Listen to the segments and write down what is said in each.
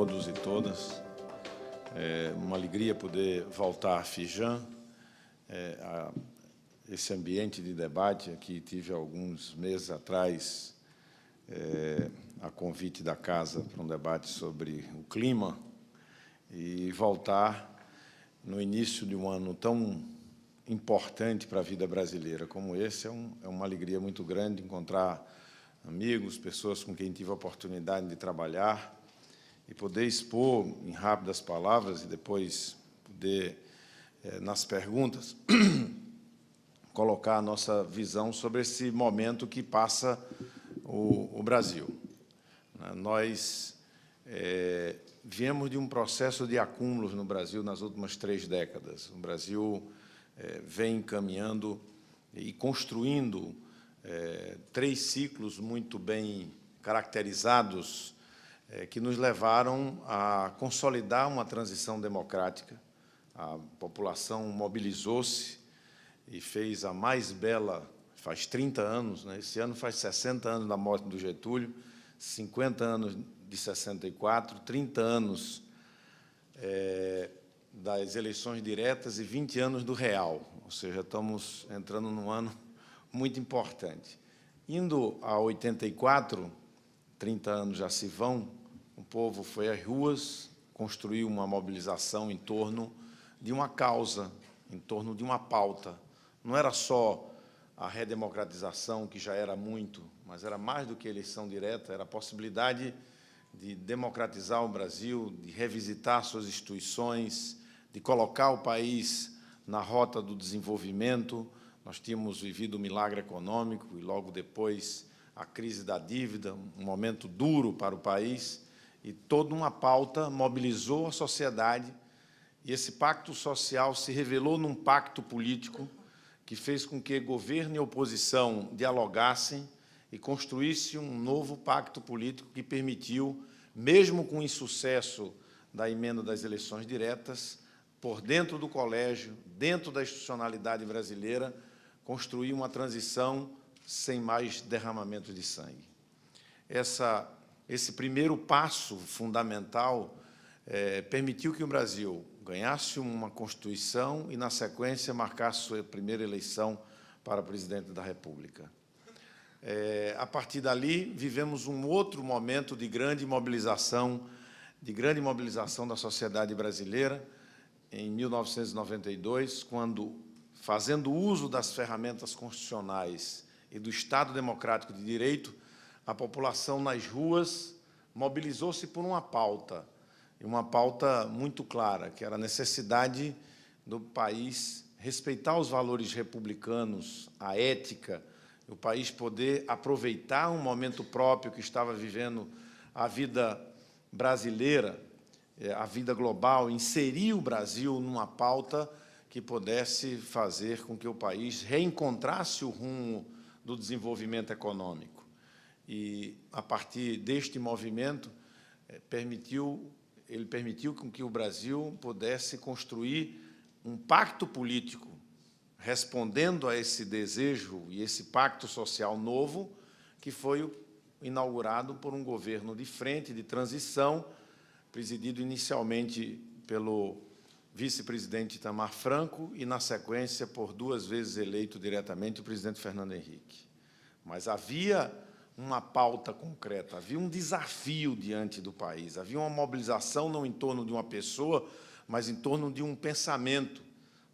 todos e todas. É uma alegria poder voltar a Fijan, a esse ambiente de debate. Aqui tive alguns meses atrás a convite da Casa para um debate sobre o clima e voltar no início de um ano tão importante para a vida brasileira como esse é uma alegria muito grande encontrar amigos, pessoas com quem tive a oportunidade de trabalhar e poder expor em rápidas palavras e depois poder, nas perguntas, colocar a nossa visão sobre esse momento que passa o Brasil. Nós viemos de um processo de acúmulos no Brasil nas últimas 3 décadas. O Brasil vem caminhando e construindo 3 ciclos muito bem caracterizados que nos levaram a consolidar uma transição democrática. A população mobilizou-se e fez a mais bela, faz 30 anos, né? Esse ano faz 60 anos da morte do Getúlio, 50 anos de 64, 30 anos das eleições diretas e 20 anos do real, ou seja, estamos entrando num ano muito importante. Indo a 84, 30 anos já se vão, o povo foi às ruas, construiu uma mobilização em torno de uma causa, em torno de uma pauta. Não era só a redemocratização, que já era muito, mas era mais do que eleição direta, era a possibilidade de democratizar o Brasil, de revisitar suas instituições, de colocar o país na rota do desenvolvimento. Nós tínhamos vivido o milagre econômico e, logo depois, a crise da dívida, um momento duro para o país, e toda uma pauta mobilizou a sociedade, e esse pacto social se revelou num pacto político que fez com que governo e oposição dialogassem e construísse um novo pacto político que permitiu, mesmo com o insucesso da emenda das eleições diretas, por dentro do colégio, dentro da institucionalidade brasileira, construir uma transição sem mais derramamento de sangue. Esse primeiro passo fundamental permitiu que o Brasil ganhasse uma Constituição e, na sequência, marcasse sua primeira eleição para presidente da República. A partir dali, vivemos um outro momento de grande mobilização da sociedade brasileira, em 1992, quando, fazendo uso das ferramentas constitucionais e do Estado Democrático de Direito, a população nas ruas mobilizou-se por uma pauta muito clara, que era a necessidade do país respeitar os valores republicanos, a ética, o país poder aproveitar um momento próprio que estava vivendo a vida brasileira, a vida global, inserir o Brasil numa pauta que pudesse fazer com que o país reencontrasse o rumo do desenvolvimento econômico. E, a partir deste movimento, ele permitiu com que o Brasil pudesse construir um pacto político, respondendo a esse desejo e esse pacto social novo, que foi inaugurado por um governo de frente, de transição, presidido inicialmente pelo vice-presidente Itamar Franco e, na sequência, por 2 vezes eleito diretamente o presidente Fernando Henrique. Mas havia uma pauta concreta, havia um desafio diante do país, havia uma mobilização não em torno de uma pessoa, mas em torno de um pensamento.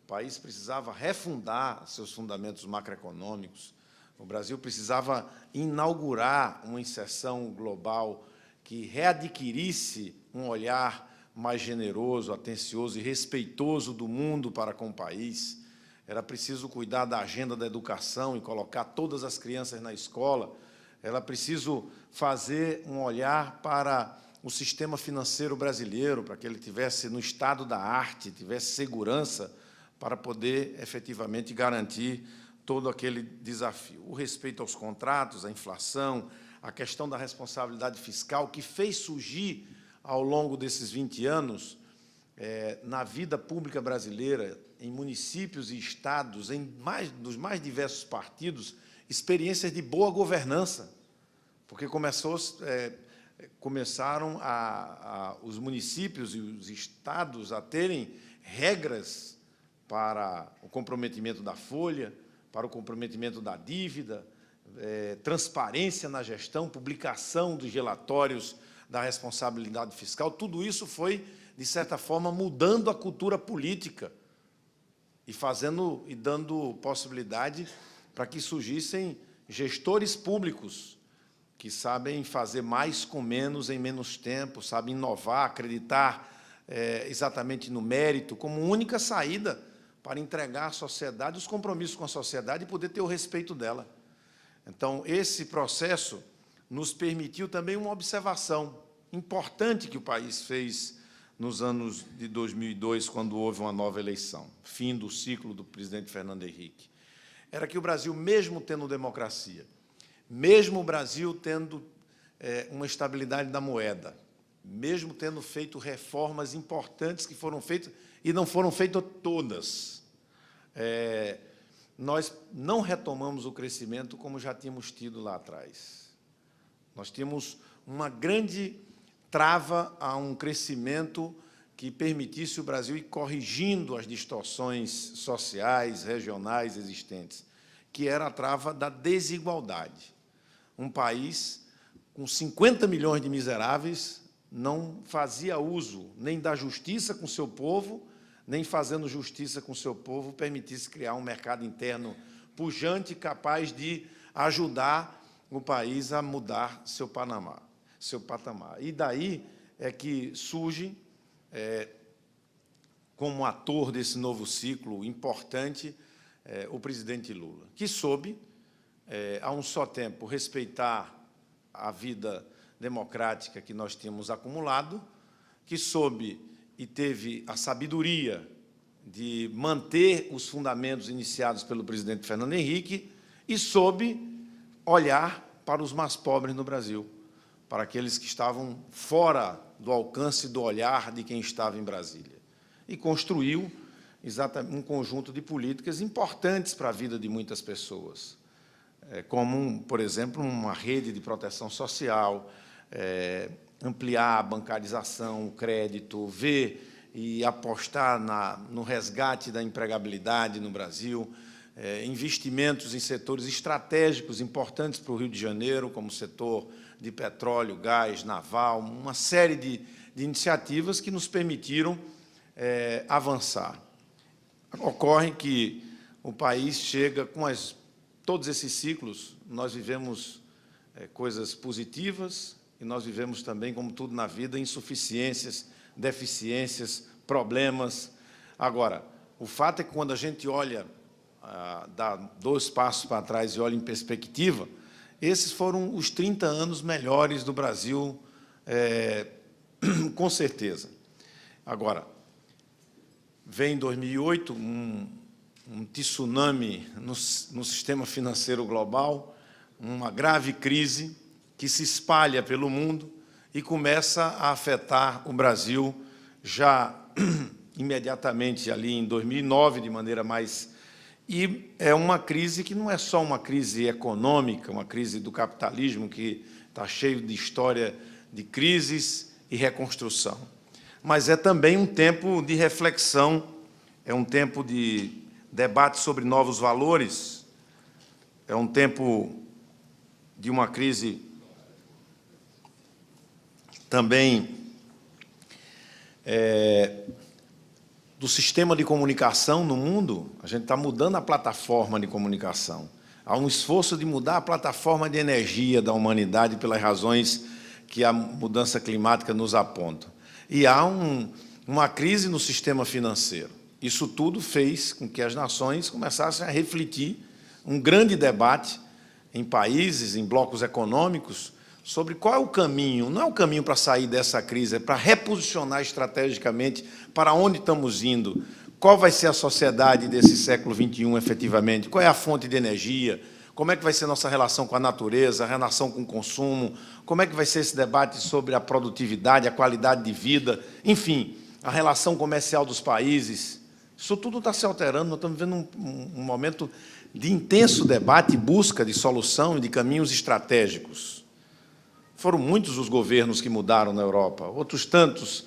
O país precisava refundar seus fundamentos macroeconômicos, o Brasil precisava inaugurar uma inserção global que readquirisse um olhar mais generoso, atencioso e respeitoso do mundo para com o país. Era preciso cuidar da agenda da educação e colocar todas as crianças na escola. Era preciso fazer um olhar para o sistema financeiro brasileiro, para que ele tivesse no estado da arte, tivesse segurança para poder, efetivamente, garantir todo aquele desafio. O respeito aos contratos, a inflação, a questão da responsabilidade fiscal, que fez surgir, ao longo desses 20 anos, na vida pública brasileira, em municípios e estados, dos mais diversos partidos, experiências de boa governança, porque começou começaram os municípios e os estados a terem regras para o comprometimento da folha, para o comprometimento da dívida, transparência na gestão, publicação dos relatórios da responsabilidade fiscal. Tudo isso foi, de certa forma, mudando a cultura política e dando possibilidade para que surgissem gestores públicos que sabem fazer mais com menos em menos tempo, sabem inovar, acreditar exatamente no mérito, como única saída para entregar à sociedade os compromissos com a sociedade e poder ter o respeito dela. Então, esse processo nos permitiu também uma observação importante que o país fez nos anos de 2002, quando houve uma nova eleição, fim do ciclo do presidente Fernando Henrique. Era que o Brasil, mesmo tendo democracia, mesmo o Brasil tendo uma estabilidade da moeda, mesmo tendo feito reformas importantes que foram feitas, e não foram feitas todas, nós não retomamos o crescimento como já tínhamos tido lá atrás. Nós tínhamos uma grande trava a um crescimento que permitisse o Brasil ir corrigindo as distorções sociais, regionais existentes, que era a trava da desigualdade. Um país com 50 milhões de miseráveis não fazia uso nem da justiça com seu povo, nem fazendo justiça com seu povo permitisse criar um mercado interno pujante, capaz de ajudar o país a mudar seu patamar. E daí é que surge, como ator desse novo ciclo importante, o presidente Lula, que soube, a um só tempo, respeitar a vida democrática que nós tínhamos acumulado, que soube e teve a sabedoria de manter os fundamentos iniciados pelo presidente Fernando Henrique e soube olhar para os mais pobres no Brasil, para aqueles que estavam fora do alcance do olhar de quem estava em Brasília. E construiu exatamente um conjunto de políticas importantes para a vida de muitas pessoas, como, por exemplo, uma rede de proteção social, ampliar a bancarização, o crédito, ver e apostar no resgate da empregabilidade no Brasil, investimentos em setores estratégicos importantes para o Rio de Janeiro, como o setor de petróleo, gás, naval, uma série de iniciativas que nos permitiram avançar. Ocorre que o país chega com todos esses ciclos, nós vivemos coisas positivas e nós vivemos também, como tudo na vida, insuficiências, deficiências, problemas. Agora, o fato é que quando a gente olha, dá 2 passos para trás e olha em perspectiva, esses foram os 30 anos melhores do Brasil, com certeza. Agora, vem em 2008 um tsunami no sistema financeiro global, uma grave crise que se espalha pelo mundo e começa a afetar o Brasil já imediatamente ali em 2009, de maneira mais... E é uma crise que não é só uma crise econômica, uma crise do capitalismo, que está cheio de história de crises e reconstrução, mas é também um tempo de reflexão, é um tempo de debate sobre novos valores, é um tempo de uma crise também do sistema de comunicação no mundo. A gente está mudando a plataforma de comunicação. Há um esforço de mudar a plataforma de energia da humanidade pelas razões que a mudança climática nos aponta. E há uma crise no sistema financeiro. Isso tudo fez com que as nações começassem a refletir um grande debate em países, em blocos econômicos, sobre qual é o caminho. Não é o caminho para sair dessa crise, é para reposicionar estrategicamente para onde estamos indo, qual vai ser a sociedade desse século XXI, efetivamente, qual é a fonte de energia, como é que vai ser nossa relação com a natureza, a relação com o consumo, como é que vai ser esse debate sobre a produtividade, a qualidade de vida, enfim, a relação comercial dos países. Isso tudo está se alterando, nós estamos vivendo um momento de intenso debate e busca de solução e de caminhos estratégicos. Foram muitos os governos que mudaram na Europa, outros tantos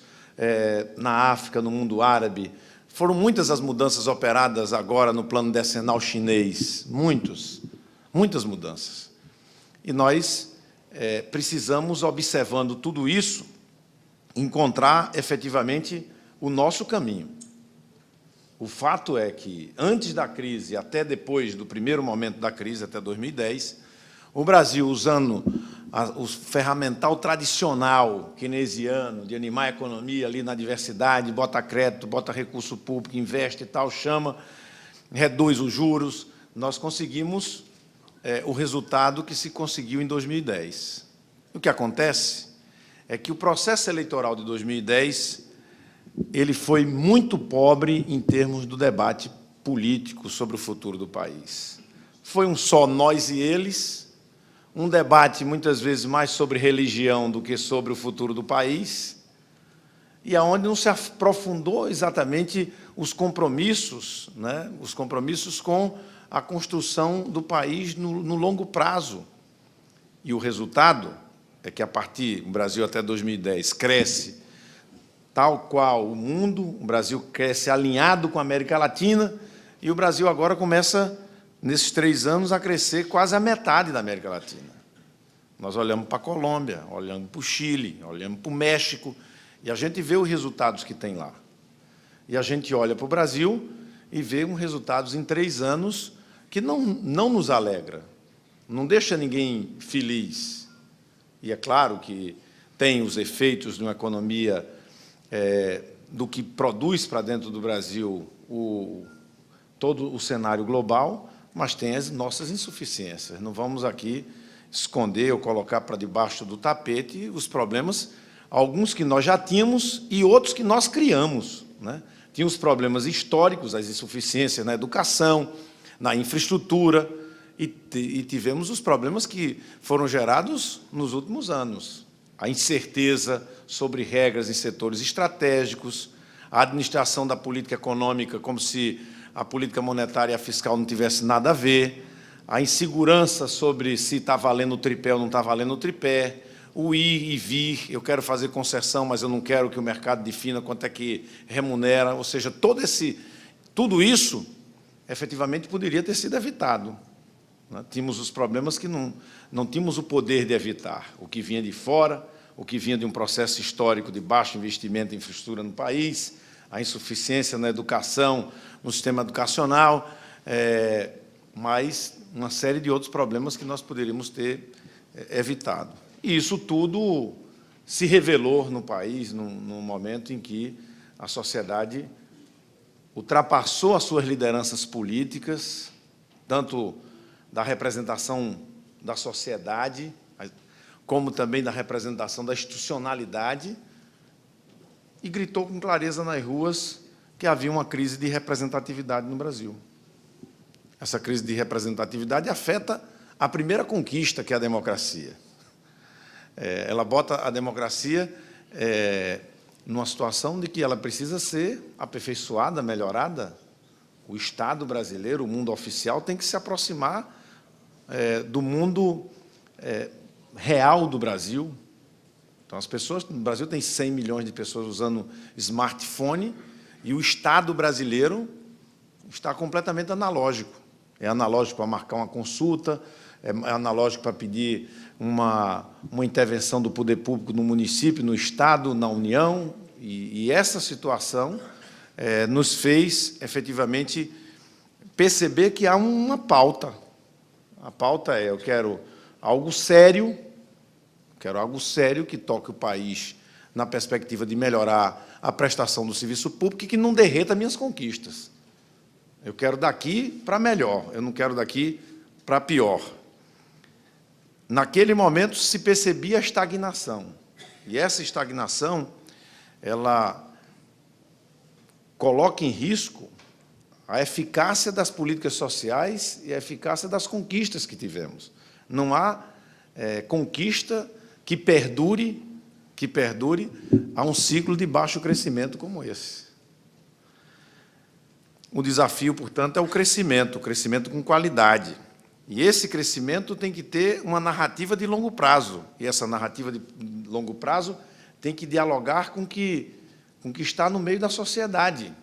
na África, no mundo árabe. Foram muitas as mudanças operadas agora no plano decenal chinês, muitas mudanças. E nós precisamos, observando tudo isso, encontrar efetivamente o nosso caminho. O fato é que, antes da crise, até depois do primeiro momento da crise, até 2010, o Brasil, usando o ferramental tradicional keynesiano de animar a economia ali na diversidade, bota crédito, bota recurso público, investe e tal, chama, reduz os juros, nós conseguimos o resultado que se conseguiu em 2010. O que acontece é que o processo eleitoral de 2010 ele foi muito pobre em termos do debate político sobre o futuro do país. Foi um só nós e eles, um debate muitas vezes mais sobre religião do que sobre o futuro do país, e aonde não se aprofundou exatamente os compromissos, né? Os compromissos com a construção do país no longo prazo. E o resultado é que, a partir do Brasil até 2010, cresce tal qual o mundo, o Brasil cresce alinhado com a América Latina, e o Brasil agora começa, nesses 3 anos, a crescer quase a metade da América Latina. Nós olhamos para a Colômbia, olhamos para o Chile, olhamos para o México, e a gente vê os resultados que tem lá. E a gente olha para o Brasil e vê resultados em 3 anos que não nos alegra, não deixa ninguém feliz. E é claro que tem os efeitos de uma economia do que produz para dentro do Brasil todo o cenário global, mas tem as nossas insuficiências. Não vamos aqui esconder ou colocar para debaixo do tapete os problemas, alguns que nós já tínhamos e outros que nós criamos, né? Tínhamos problemas históricos, as insuficiências na educação, na infraestrutura, e tivemos os problemas que foram gerados nos últimos anos. A incerteza sobre regras em setores estratégicos, a administração da política econômica como se a política monetária e a fiscal não tivessem nada a ver, a insegurança sobre se está valendo o tripé ou não está valendo o tripé, o ir e vir, eu quero fazer concessão, mas eu não quero que o mercado defina quanto é que remunera, ou seja, tudo isso, efetivamente, poderia ter sido evitado. Tínhamos os problemas que não tínhamos o poder de evitar, o que vinha de fora, o que vinha de um processo histórico de baixo investimento em infraestrutura no país, a insuficiência na educação, no sistema educacional, mas uma série de outros problemas que nós poderíamos ter evitado. E isso tudo se revelou no país num momento em que a sociedade ultrapassou as suas lideranças políticas, tanto da representação da sociedade, como também da representação da institucionalidade, e gritou com clareza nas ruas que havia uma crise de representatividade no Brasil. Essa crise de representatividade afeta a primeira conquista, que é a democracia. Ela bota a democracia numa situação de que ela precisa ser aperfeiçoada, melhorada. O Estado brasileiro, o mundo oficial, tem que se aproximar do mundo real do Brasil. Então, as pessoas no Brasil tem 100 milhões de pessoas usando smartphone, e o Estado brasileiro está completamente analógico. É analógico para marcar uma consulta, é analógico para pedir uma intervenção do poder público no município, no Estado, na União, e essa situação nos fez, efetivamente, perceber que há uma pauta. A pauta é: eu quero algo sério que toque o país na perspectiva de melhorar a prestação do serviço público e que não derreta minhas conquistas. Eu quero daqui para melhor, eu não quero daqui para pior. Naquele momento se percebia a estagnação, e essa estagnação ela coloca em risco a eficácia das políticas sociais e a eficácia das conquistas que tivemos. Não há conquista que perdure a um ciclo de baixo crescimento como esse. O desafio, portanto, é o crescimento com qualidade. E esse crescimento tem que ter uma narrativa de longo prazo. E essa narrativa de longo prazo tem que dialogar com o que está no meio da sociedade.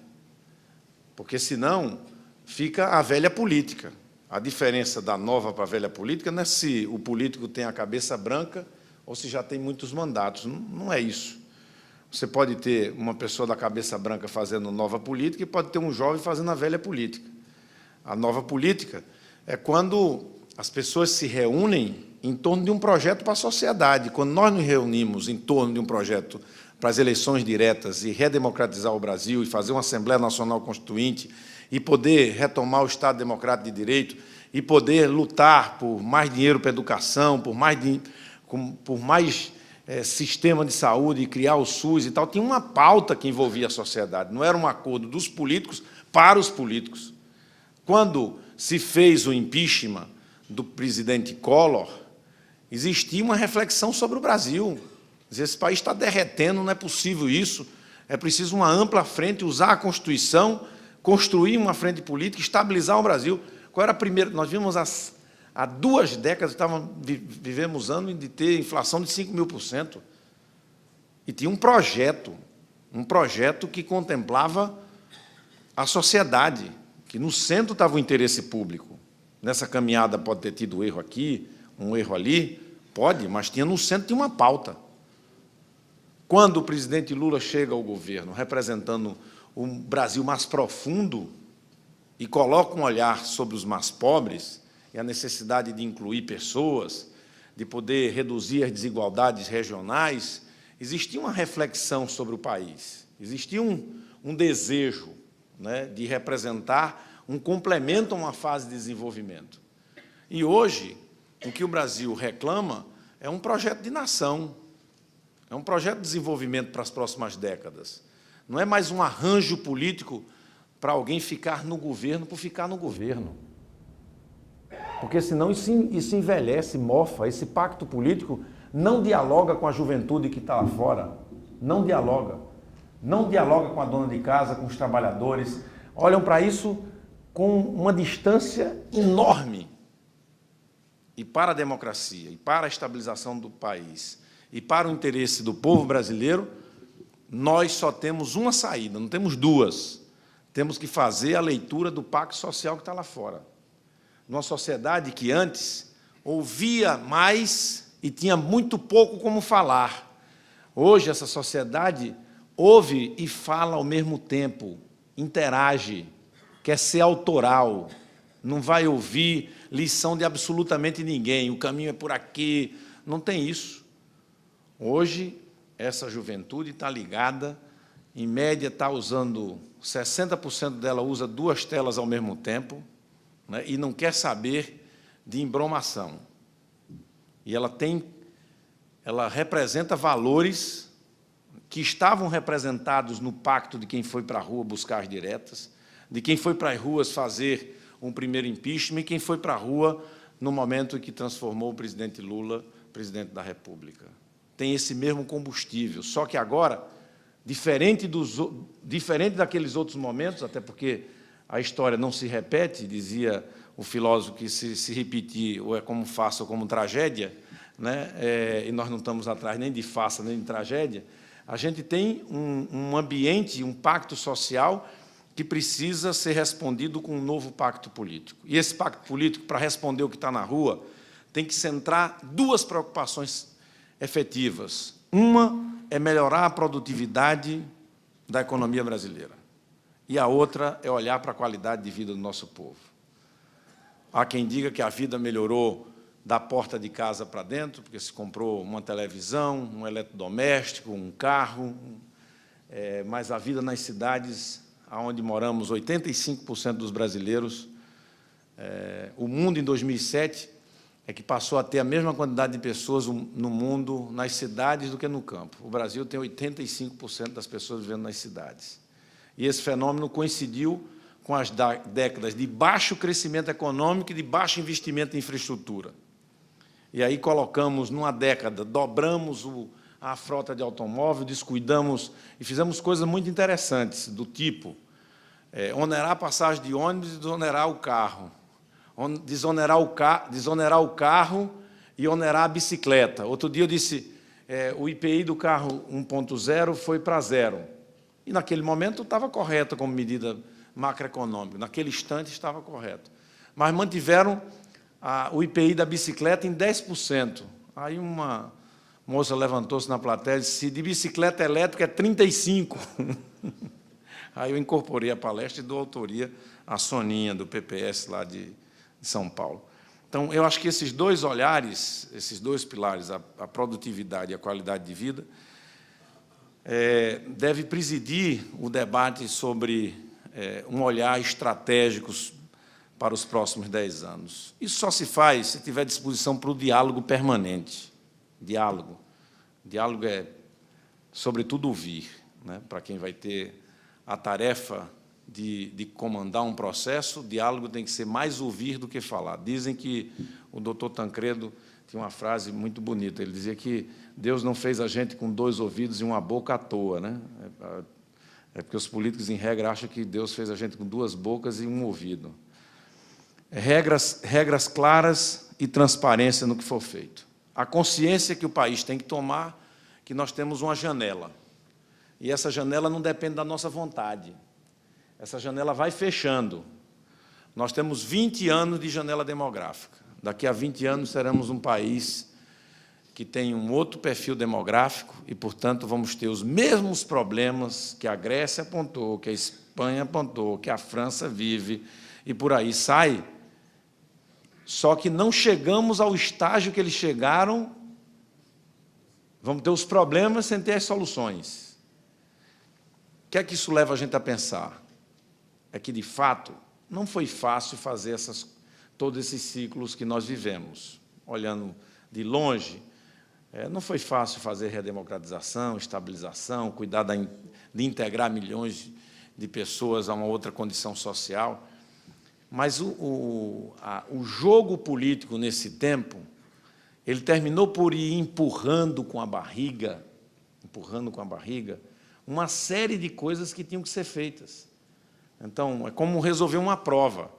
Porque, senão, fica a velha política. A diferença da nova para a velha política não é se o político tem a cabeça branca ou se já tem muitos mandatos. Não é isso. Você pode ter uma pessoa da cabeça branca fazendo nova política e pode ter um jovem fazendo a velha política. A nova política é quando as pessoas se reúnem em torno de um projeto para a sociedade. Quando nós nos reunimos em torno de um projeto para as eleições diretas e redemocratizar o Brasil e fazer uma Assembleia Nacional Constituinte e poder retomar o Estado Democrático de Direito e poder lutar por mais dinheiro para a educação, por mais sistema de saúde e criar o SUS e tal, tinha uma pauta que envolvia a sociedade, não era um acordo dos políticos para os políticos. Quando se fez o impeachment do presidente Collor, existia uma reflexão sobre o Brasil. Esse país está derretendo, não é possível isso, é preciso uma ampla frente, usar a Constituição, construir uma frente política, estabilizar o Brasil. Qual era a primeira? Nós vimos há 2 décadas, vivemos anos de ter inflação de 5.000%. E tinha um projeto que contemplava a sociedade, que no centro estava o interesse público. Nessa caminhada pode ter tido um erro aqui, um erro ali, pode, mas no centro tinha uma pauta. Quando o presidente Lula chega ao governo, representando um Brasil mais profundo, e coloca um olhar sobre os mais pobres, e a necessidade de incluir pessoas, de poder reduzir as desigualdades regionais, existia uma reflexão sobre o país, existia um desejo, né, de representar um complemento a uma fase de desenvolvimento. E hoje, o que o Brasil reclama é um projeto de nação, é um projeto de desenvolvimento para as próximas décadas. Não é mais um arranjo político para alguém ficar no governo por ficar no governo. Porque, senão, isso envelhece, mofa. Esse pacto político não dialoga com a juventude que está lá fora. Não dialoga. Não dialoga com a dona de casa, com os trabalhadores. Olham para isso com uma distância enorme. E para a democracia, e para a estabilização do país, e para o interesse do povo brasileiro, nós só temos uma saída, não temos duas. Temos que fazer a leitura do pacto social que está lá fora. Numa sociedade que antes ouvia mais e tinha muito pouco como falar. Hoje, essa sociedade ouve e fala ao mesmo tempo, interage, quer ser autoral, não vai ouvir lição de absolutamente ninguém, o caminho é por aqui, não tem isso. Hoje, essa juventude está ligada, em média está usando, 60% dela usa 2 telas ao mesmo tempo, né, e não quer saber de embromação. E ela representa valores que estavam representados no pacto de quem foi para a rua buscar as diretas, de quem foi para as ruas fazer um primeiro impeachment e quem foi para a rua no momento em que transformou o presidente Lula presidente da República. Tem esse mesmo combustível, só que agora, diferente daqueles outros momentos, até porque a história não se repete, dizia o filósofo que se repetir ou é como farsa ou como tragédia, né? E nós não estamos atrás nem de farsa nem de tragédia, a gente tem um ambiente, um pacto social que precisa ser respondido com um novo pacto político. E esse pacto político, para responder o que está na rua, tem que centrar 2 preocupações efetivas. Uma é melhorar a produtividade da economia brasileira. E a outra é olhar para a qualidade de vida do nosso povo. Há quem diga que a vida melhorou da porta de casa para dentro, porque se comprou uma televisão, um eletrodoméstico, um carro, mas a vida nas cidades onde moramos, 85% dos brasileiros, o mundo em 2007 é que passou a ter a mesma quantidade de pessoas no mundo, nas cidades, do que no campo. O Brasil tem 85% das pessoas vivendo nas cidades. E esse fenômeno coincidiu com as décadas de baixo crescimento econômico e de baixo investimento em infraestrutura. E aí colocamos, numa década, dobramos a frota de automóvel, descuidamos e fizemos coisas muito interessantes, do tipo onerar a passagem de ônibus e desonerar o carro, desonerar o carro e onerar a bicicleta. Outro dia eu disse, o IPI do carro 1.0 foi para 0. E, naquele momento, estava correto como medida macroeconômica. Naquele instante, estava correto. Mas mantiveram o IPI da bicicleta em 10%. Aí uma moça levantou-se na plateia e disse, de bicicleta elétrica é 35%. Aí eu incorporei a palestra e dou autoria à Soninha, do PPS, lá de São Paulo. Então, eu acho que esses dois olhares, esses dois pilares, a produtividade e a qualidade de vida, deve presidir o debate sobre um olhar estratégico para os próximos 10 anos. Isso só se faz se tiver disposição para o diálogo permanente. Diálogo. Diálogo é, sobretudo, ouvir, né? Para quem vai ter a tarefa de comandar um processo, o diálogo tem que ser mais ouvir do que falar. Dizem que o doutor Tancredo tinha uma frase muito bonita, ele dizia que Deus não fez a gente com 2 ouvidos e uma boca à toa, né? É porque os políticos, em regra, acham que Deus fez a gente com 2 bocas e um ouvido. Regras claras e transparência no que for feito. A consciência que o país tem que tomar que nós temos uma janela. E essa janela não depende da nossa vontade. Essa janela vai fechando. Nós temos 20 anos de janela demográfica. Daqui a 20 anos seremos um país que tem um outro perfil demográfico e, portanto, vamos ter os mesmos problemas que a Grécia apontou, que a Espanha apontou, que a França vive, e por aí sai. Só que não chegamos ao estágio que eles chegaram, vamos ter os problemas sem ter as soluções. O que é que isso leva a gente a pensar? É que, de fato, não foi fácil fazer todos esses ciclos que nós vivemos. Olhando de longe, não foi fácil fazer redemocratização, estabilização, cuidar de integrar milhões de pessoas a uma outra condição social. Mas o jogo político, nesse tempo, ele terminou por ir empurrando com a barriga, uma série de coisas que tinham que ser feitas. Então, é como resolver uma prova.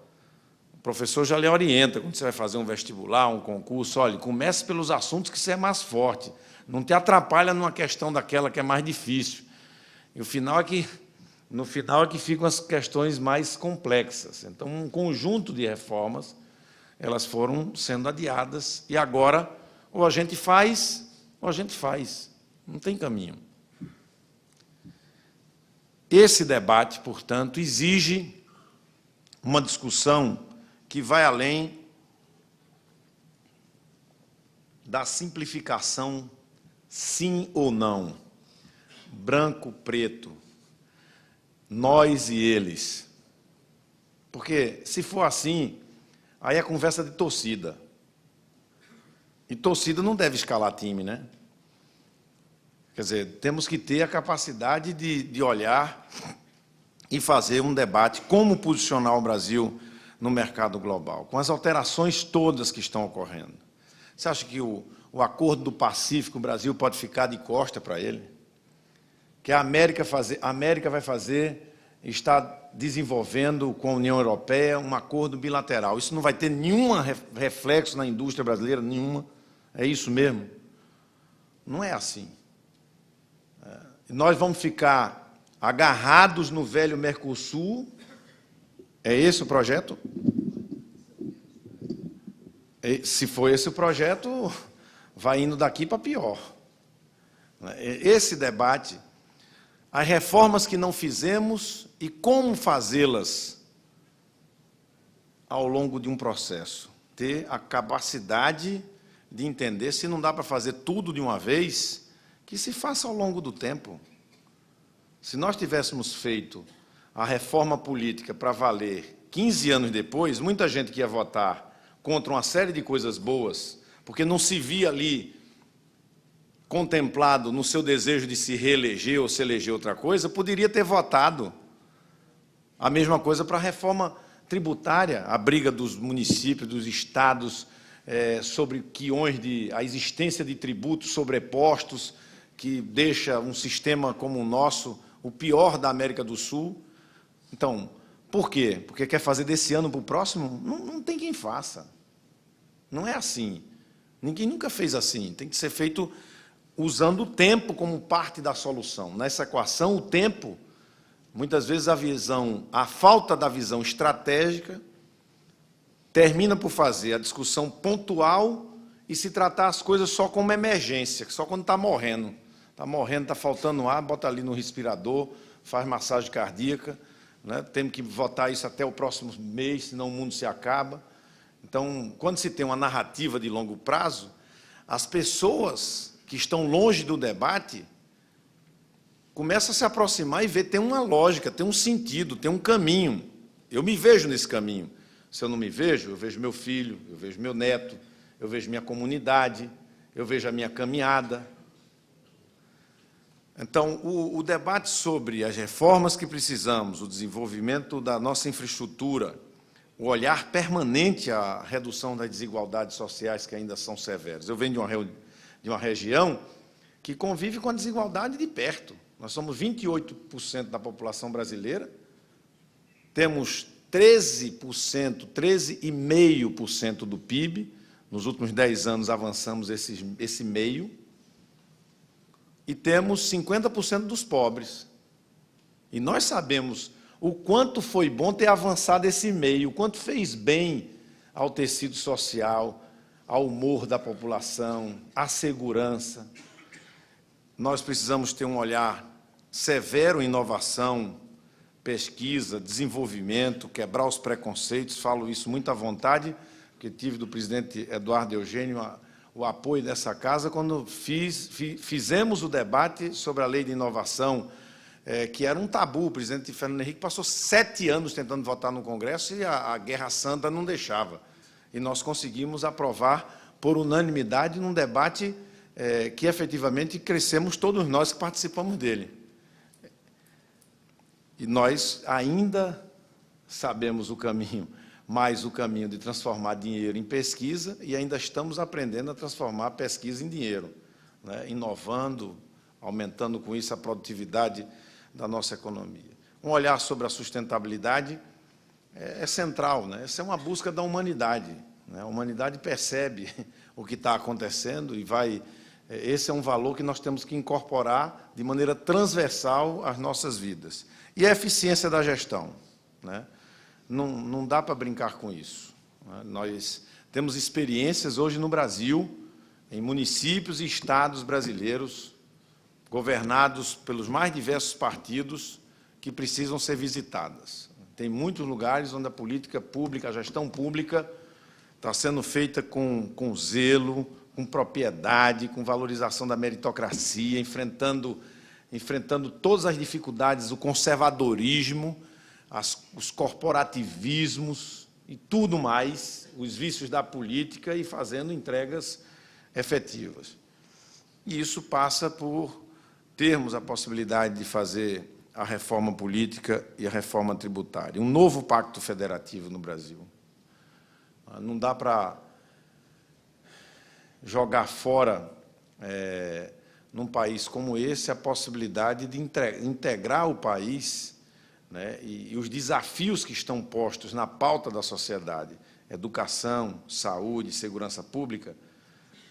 O professor já lhe orienta, quando você vai fazer um vestibular, um concurso, olha, comece pelos assuntos que você é mais forte, não te atrapalha numa questão daquela que é mais difícil. E no final é que ficam as questões mais complexas. Então, um conjunto de reformas, elas foram sendo adiadas, e agora, ou a gente faz, ou a gente faz. Não tem caminho. Esse debate, portanto, exige uma discussão que vai além da simplificação sim ou não, branco, preto, nós e eles. Porque, se for assim, aí é conversa de torcida. E torcida não deve escalar time, né? Quer dizer, temos que ter a capacidade de olhar e fazer um debate como posicionar o Brasil no mercado global, com as alterações todas que estão ocorrendo. Você acha que o Acordo do Pacífico, o Brasil pode ficar de costa para ele? Que a América vai fazer, está desenvolvendo com a União Europeia um acordo bilateral. Isso não vai ter nenhum reflexo na indústria brasileira, nenhuma. É isso mesmo? Não é assim. Nós vamos ficar agarrados no velho Mercosul. É esse o projeto? Se for esse o projeto, vai indo daqui para pior. Esse debate, as reformas que não fizemos e como fazê-las ao longo de um processo. Ter a capacidade de entender, se não dá para fazer tudo de uma vez, que se faça ao longo do tempo. Se nós tivéssemos feito a reforma política para valer 15 anos depois, muita gente que ia votar contra uma série de coisas boas, porque não se via ali contemplado no seu desejo de se reeleger ou se eleger outra coisa, poderia ter votado a mesma coisa para a reforma tributária, a briga dos municípios, dos estados, sobre a existência de tributos sobrepostos, que deixa um sistema como o nosso o pior da América do Sul. Então, Por quê? Porque quer fazer desse ano para o próximo? Não tem quem faça. Não é assim. Ninguém nunca fez assim. Tem que ser feito usando o tempo como parte da solução. Nessa equação, o tempo, muitas vezes a falta da visão estratégica termina por fazer a discussão pontual e se tratar as coisas só como emergência, só quando está morrendo. Está morrendo, está faltando ar, bota ali no respirador, faz massagem cardíaca, né? Temos que votar isso até o próximo mês, senão o mundo se acaba. Então, quando se tem uma narrativa de longo prazo, as pessoas que estão longe do debate começam a se aproximar e ver, tem uma lógica, tem um sentido, tem um caminho. Eu me vejo nesse caminho. Se eu não me vejo, eu vejo meu filho, eu vejo meu neto, eu vejo minha comunidade, eu vejo a minha caminhada. Então, o debate sobre as reformas que precisamos, o desenvolvimento da nossa infraestrutura, o olhar permanente à redução das desigualdades sociais que ainda são severas. Eu venho de uma região que convive com a desigualdade de perto. Nós somos 28% da população brasileira, temos 13%, 13,5% do PIB, nos últimos 10 anos avançamos esse meio, e temos 50% dos pobres. E nós sabemos o quanto foi bom ter avançado esse meio, o quanto fez bem ao tecido social, ao humor da população, à segurança. Nós precisamos ter um olhar severo em inovação, pesquisa, desenvolvimento, quebrar os preconceitos, falo isso muito à vontade, porque tive do presidente Eduardo Eugênio o apoio dessa casa quando fizemos o debate sobre a lei de inovação, que era um tabu. O presidente Fernando Henrique passou 7 anos tentando votar no Congresso e a Guerra Santa não deixava. E nós conseguimos aprovar por unanimidade num debate que, efetivamente, crescemos todos nós que participamos dele. E nós ainda sabemos o caminho, mais o caminho de transformar dinheiro em pesquisa, e ainda estamos aprendendo a transformar a pesquisa em dinheiro, né? Inovando, aumentando com isso a produtividade da nossa economia. Um olhar sobre a sustentabilidade é central, né? Essa é uma busca da humanidade, né? A humanidade percebe o que está acontecendo e vai... Esse é um valor que nós temos que incorporar de maneira transversal às nossas vidas. E a eficiência da gestão, né? Não dá para brincar com isso, né? Nós temos experiências hoje no Brasil, em municípios e estados brasileiros, governados pelos mais diversos partidos, que precisam ser visitadas. Tem muitos lugares onde a política pública, a gestão pública, está sendo feita com zelo, com propriedade, com valorização da meritocracia, enfrentando todas as dificuldades, o conservadorismo, os corporativismos e tudo mais, os vícios da política, e fazendo entregas efetivas. E isso passa por termos a possibilidade de fazer a reforma política e a reforma tributária, um novo pacto federativo no Brasil. Não dá para jogar fora, num país como esse, a possibilidade de integrar o país, né, e os desafios que estão postos na pauta da sociedade, educação, saúde, segurança pública,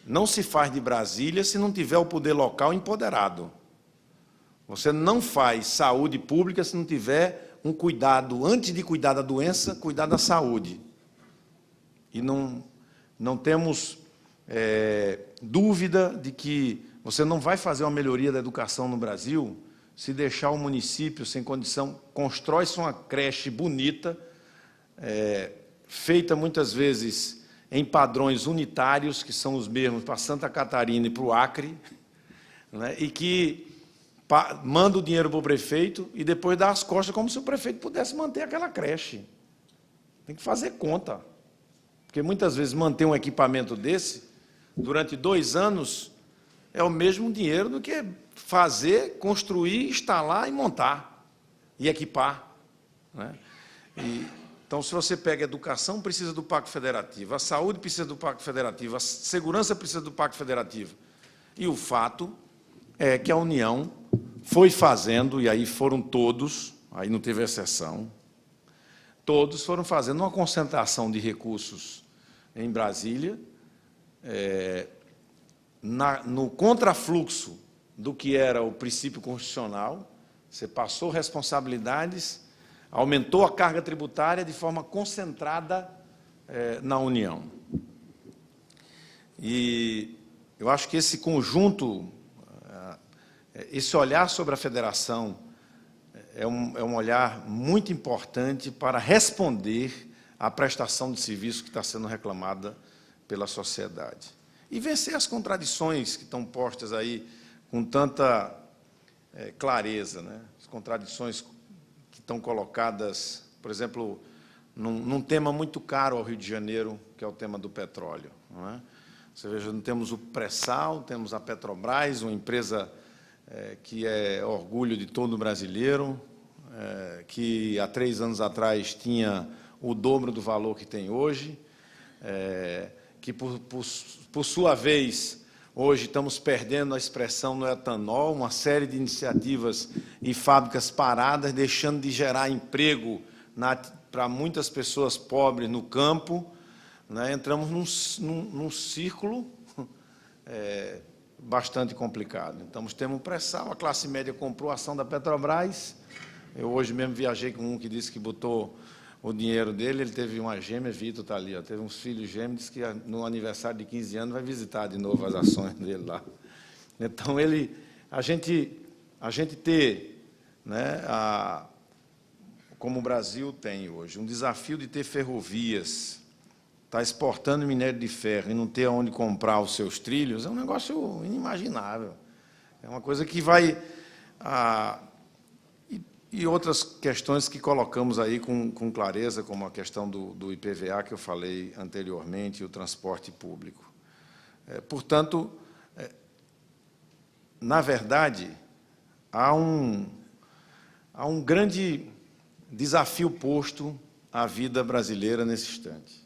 não se faz de Brasília se não tiver o poder local empoderado. Você não faz saúde pública se não tiver um cuidado, antes de cuidar da doença, cuidar da saúde. E não temos dúvida de que você não vai fazer uma melhoria da educação no Brasil se deixar o município sem condição, constrói-se uma creche bonita, feita muitas vezes em padrões unitários, que são os mesmos para Santa Catarina e para o Acre, né, e que manda o dinheiro para o prefeito e depois dá as costas como se o prefeito pudesse manter aquela creche. Tem que fazer conta. Porque muitas vezes manter um equipamento desse, durante 2 anos, é o mesmo dinheiro do que fazer, construir, instalar e montar, e equipar, né? Então, se você pega a educação, precisa do Pacto Federativo, a saúde precisa do Pacto Federativo, a segurança precisa do Pacto Federativo. E o fato é que a União foi fazendo, e aí foram todos, aí não teve exceção, todos foram fazendo uma concentração de recursos em Brasília, no contrafluxo do que era o princípio constitucional. Você passou responsabilidades, aumentou a carga tributária de forma concentrada na União. E eu acho que esse conjunto, esse olhar sobre a federação, é um olhar muito importante para responder à prestação de serviço que está sendo reclamada pela sociedade. E vencer as contradições que estão postas aí com tanta clareza, né? As contradições que estão colocadas, por exemplo, num tema muito caro ao Rio de Janeiro, que é o tema do petróleo, não é? Você veja, temos o pré-sal, temos a Petrobras, uma empresa que é orgulho de todo brasileiro, que há 3 anos atrás tinha o dobro do valor que tem hoje, que, por sua vez, hoje estamos perdendo a expressão no etanol, uma série de iniciativas e fábricas paradas, deixando de gerar emprego para muitas pessoas pobres no campo, né? Entramos num círculo bastante complicado. Então, temos um pré-sal, a classe média comprou a ação da Petrobras. Eu hoje mesmo viajei com um que disse que botou o dinheiro dele, ele teve uma gêmea, Vitor está ali, ó, teve uns filhos gêmeos, que no aniversário de 15 anos vai visitar de novo as ações dele lá. Então, a gente ter, né, como o Brasil tem hoje, um desafio de ter ferrovias, está exportando minério de ferro e não ter onde comprar os seus trilhos, é um negócio inimaginável. É uma coisa que vai... E outras questões que colocamos aí com clareza, como a questão do IPVA, que eu falei anteriormente, e o transporte público. Portanto, na verdade, há um grande desafio posto à vida brasileira nesse instante.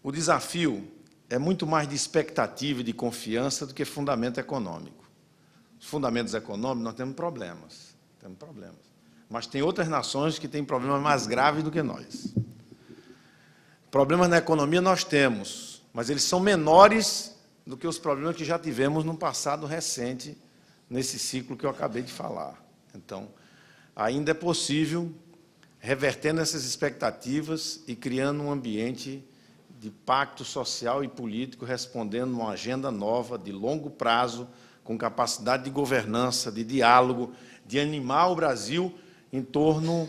O desafio é muito mais de expectativa e de confiança do que fundamento econômico. Os fundamentos econômicos, nós temos problemas. Mas tem outras nações que têm problemas mais graves do que nós. Problemas na economia nós temos, mas eles são menores do que os problemas que já tivemos no passado recente, nesse ciclo que eu acabei de falar. Então, ainda é possível, revertendo essas expectativas e criando um ambiente de pacto social e político, respondendo uma agenda nova, de longo prazo, com capacidade de governança, de diálogo, de animar o Brasil em torno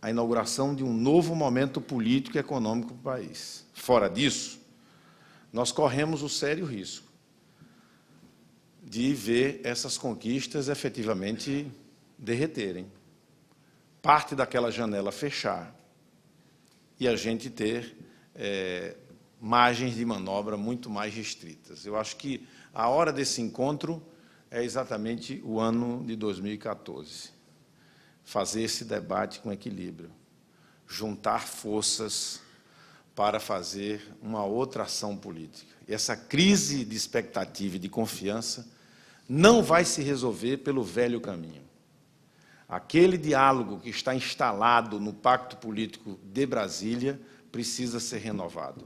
a inauguração de um novo momento político e econômico para o país. Fora disso, nós corremos o sério risco de ver essas conquistas efetivamente derreterem, parte daquela janela fechar e a gente ter margens de manobra muito mais restritas. Eu acho que a hora desse encontro é exatamente o ano de 2014. Fazer esse debate com equilíbrio, juntar forças para fazer uma outra ação política. E essa crise de expectativa e de confiança não vai se resolver pelo velho caminho. Aquele diálogo que está instalado no Pacto Político de Brasília precisa ser renovado.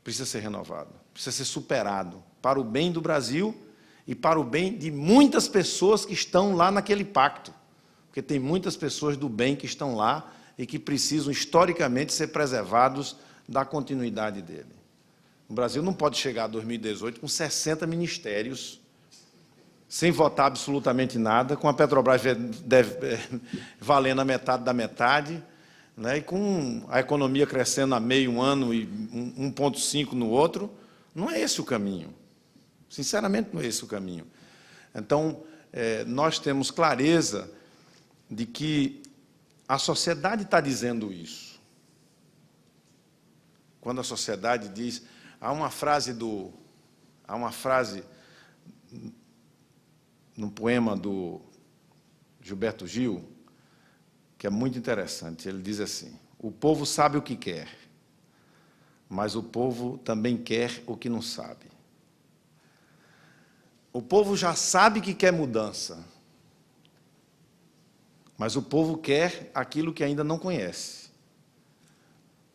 Precisa ser superado para o bem do Brasil e para o bem de muitas pessoas que estão lá naquele pacto, porque tem muitas pessoas do bem que estão lá e que precisam, historicamente, ser preservados da continuidade dele. O Brasil não pode chegar a 2018 com 60 ministérios, sem votar absolutamente nada, com a Petrobras valendo a metade da metade, né, e com a economia crescendo a meio um ano e 1,5 no outro. Não é esse o caminho. Sinceramente, não é esse o caminho. Então, nós temos clareza de que a sociedade está dizendo isso. Quando a sociedade diz... Há uma frase num poema do Gilberto Gil, que é muito interessante. Ele diz assim: o povo sabe o que quer, mas o povo também quer o que não sabe. O povo já sabe que quer mudança. Mas o povo quer aquilo que ainda não conhece,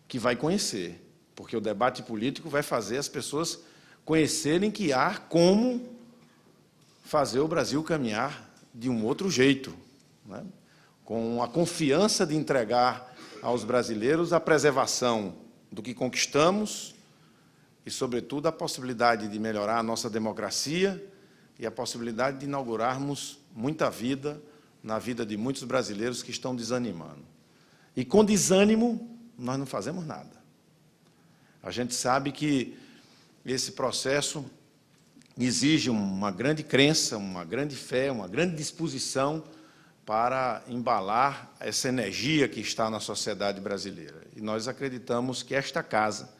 que vai conhecer, porque o debate político vai fazer as pessoas conhecerem que há como fazer o Brasil caminhar de um outro jeito, né? Com a confiança de entregar aos brasileiros a preservação do que conquistamos e, sobretudo, a possibilidade de melhorar a nossa democracia e a possibilidade de inaugurarmos muita vida na vida de muitos brasileiros que estão desanimando. E, com desânimo, nós não fazemos nada. A gente sabe que esse processo exige uma grande crença, uma grande fé, uma grande disposição para embalar essa energia que está na sociedade brasileira. E nós acreditamos que esta casa,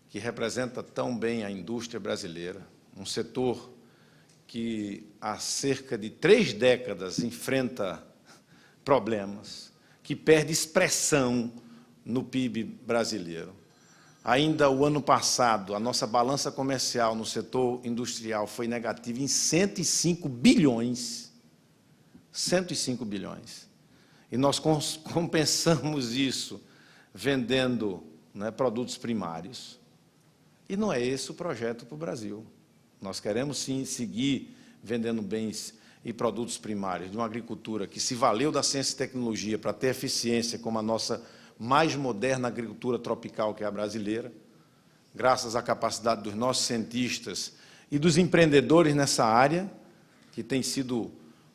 que representa tão bem a indústria brasileira, um setor que há cerca de 3 décadas enfrenta problemas, que perde expressão no PIB brasileiro. Ainda o ano passado, a nossa balança comercial no setor industrial foi negativa em 105 bilhões. 105 bilhões. E nós compensamos isso vendendo, né, produtos primários. E não é esse o projeto para o Brasil. Nós queremos, sim, seguir vendendo bens e produtos primários de uma agricultura que se valeu da ciência e tecnologia para ter eficiência como a nossa mais moderna agricultura tropical, que é a brasileira, graças à capacidade dos nossos cientistas e dos empreendedores nessa área, que tem sido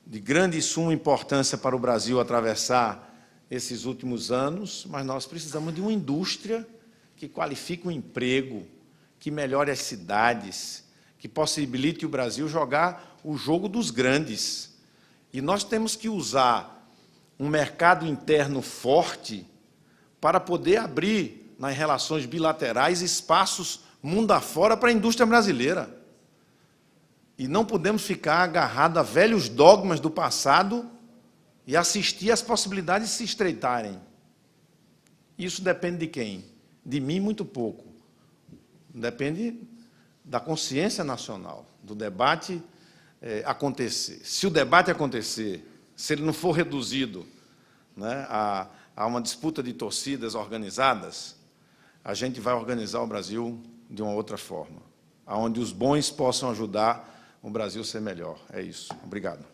de grande e suma importância para o Brasil atravessar esses últimos anos, mas nós precisamos de uma indústria que qualifique o emprego, que melhore as cidades, que possibilite o Brasil jogar o jogo dos grandes. E nós temos que usar um mercado interno forte para poder abrir, nas relações bilaterais, espaços mundo afora para a indústria brasileira. E não podemos ficar agarrados a velhos dogmas do passado e assistir às possibilidades se estreitarem. Isso depende de quem? De mim, muito pouco. Depende da consciência nacional, do debate acontecer. Se o debate acontecer, se ele não for reduzido, né, a uma disputa de torcidas organizadas, a gente vai organizar o Brasil de uma outra forma, onde os bons possam ajudar o Brasil a ser melhor. É isso. Obrigado.